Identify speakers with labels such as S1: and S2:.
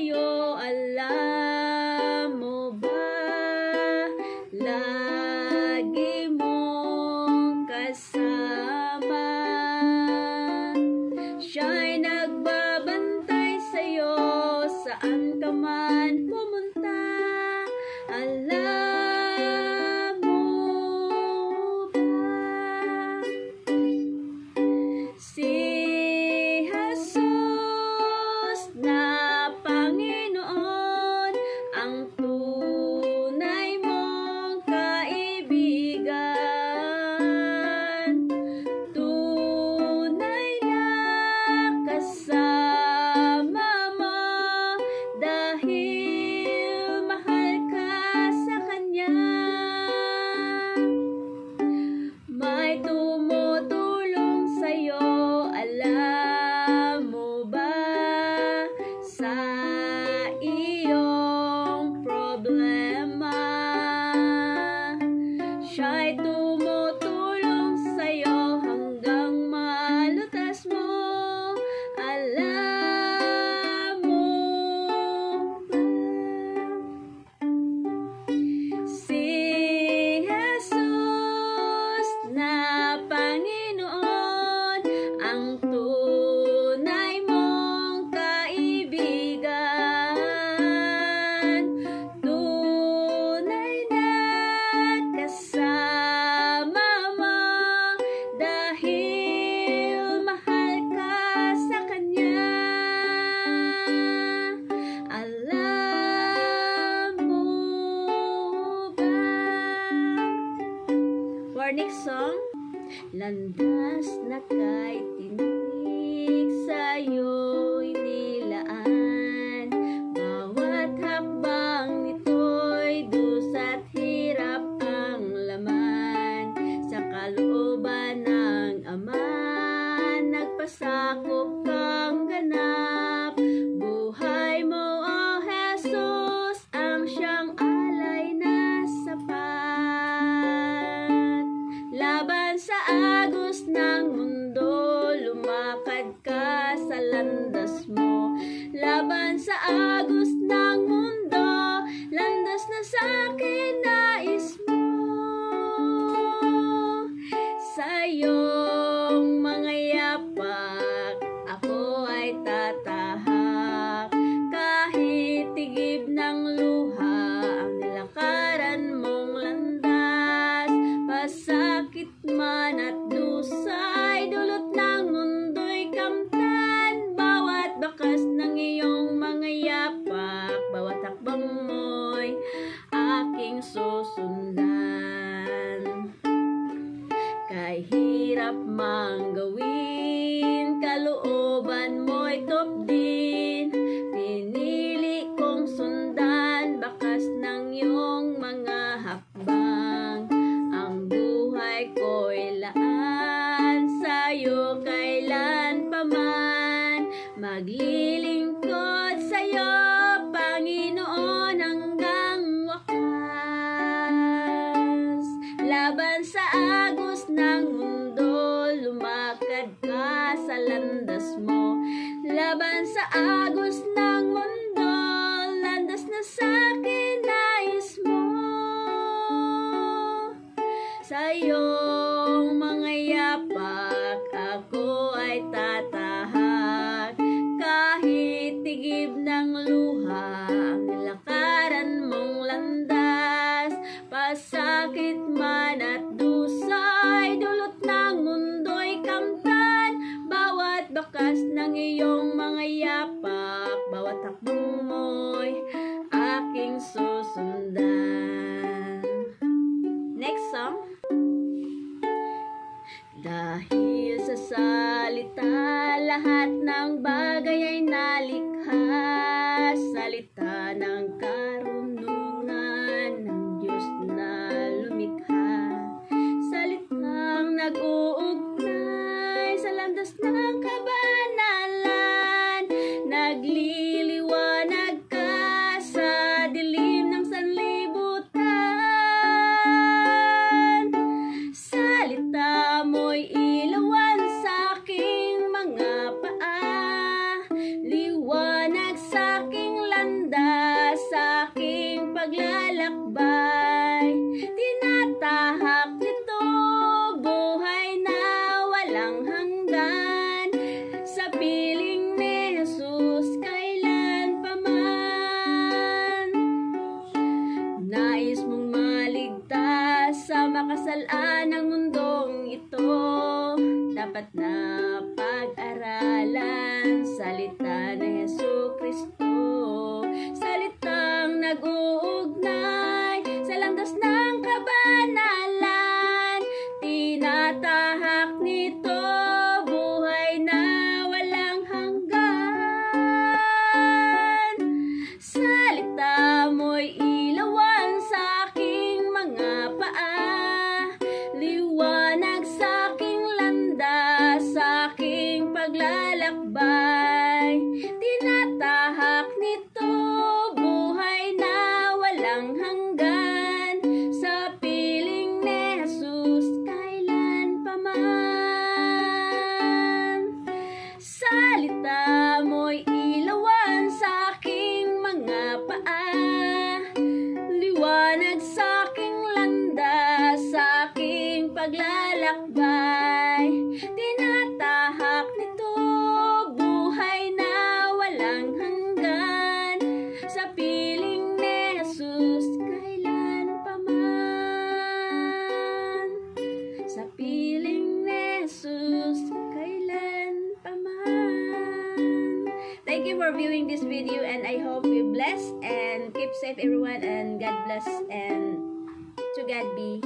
S1: sa'yo, alam mo ba? Lagi mong kasama. Siya'y nagbabantay sa'yo, saan ka man pumunta. Alam mo ba? Si Jesus na Panginoon ang tunay mong kaibigan. Tunay na kasama mo dahil mahal ka sa Kanya. May tumutulong sa'yo, alam mo ba? Sa iyong problema. Siya'y tumutulong sa'yo hanggang malutas mo. Alam mo ba? Si Jesus na Panginoon ang tunay mong kaibigan. Tunay na kasama mo dahil mahal ka sa Kanya. Alam mo ba? For next song, landas na kay tinig sa'yo'y nilaan. Bawat hakbang nito'y dusa't hirap ang laman. Sa kalooban ng Ama, nagpasakop kang ganap. Buhay mo, O Jesus, ang siyang alay na sapat. Laban sa agos ng mundo, lumakad ka sa landas mo. Laban sa agos ng mundo, landas na sa'kin nais mo. Sa iyong mga yapak, ako ay tatahak. Kahit tigib ng luha ang nilakaran mong landas. Pasakit man at dusay, dulot ng mundo'y kamtan. Bawat bakas ng iyong mga yapak, bawat hakbang mo'y aking susundan. Kay hirap mang gawin, kalooban mo'y tupdin. Pinili kong sundan bakas ng iyong mga hakbang. Ang buhay ko'y laan sa'yo kailan pa man. Maglilingkod sa'yo, Panginoon, hanggang wakas. Laban sa agos ng mundo, lumakad ka sa landas mo. Laban sa agos ng mundo, landas na sa'kin nais mo. Sa iyong mga yapak, ako ay tatahak. Kahit tigib ng luha ang nilakaran mong landas. Pasakit man at dusay, dulot ng mundo'y kamtan. Bawat bakas ng iyong mga yapak, bawat hakbang mo'y aking susundan. Next song. Dahil sa salita, lahat ng bagay ay nalikha. Salita ng karunungan ng Diyos na lumikha. Salitang nag-uugnay sa landas ng kabanalan. Nagliliwanag ka sa dilim ng sanlibutan. Salita mo'y ilawan sa aking mga paa. Liwanag sa aking walang hanggan. Sa piling ni Jesus kailan pa man. Nais mong maligtas sa makasalan ng mundong ito, dapat na pag-aralan salita ni Jesucristo. Salitang nag-uugnay sa landas ng kabanalan, tinatahak nito buhay na walang hanggan. Salita mo'y ilawan sa aking mga paa, liwanag sa aking landas, sa aking paglalakbay. Tinatahak nito buhay na walang hanggan. Sa piling ni Jesus kailan pa man. Salita mo'y ilawan sa aking mga paa, liwanag sa aking landas, sa aking paglalakbay. Tinatahak nito buhay na walang hanggan. Sa piling ni Jesus kailan pa man. Sa piling ni Jesus kailan pa man. Thank you for viewing this video, and I hope you bless and keep safe everyone, and God bless, and to God be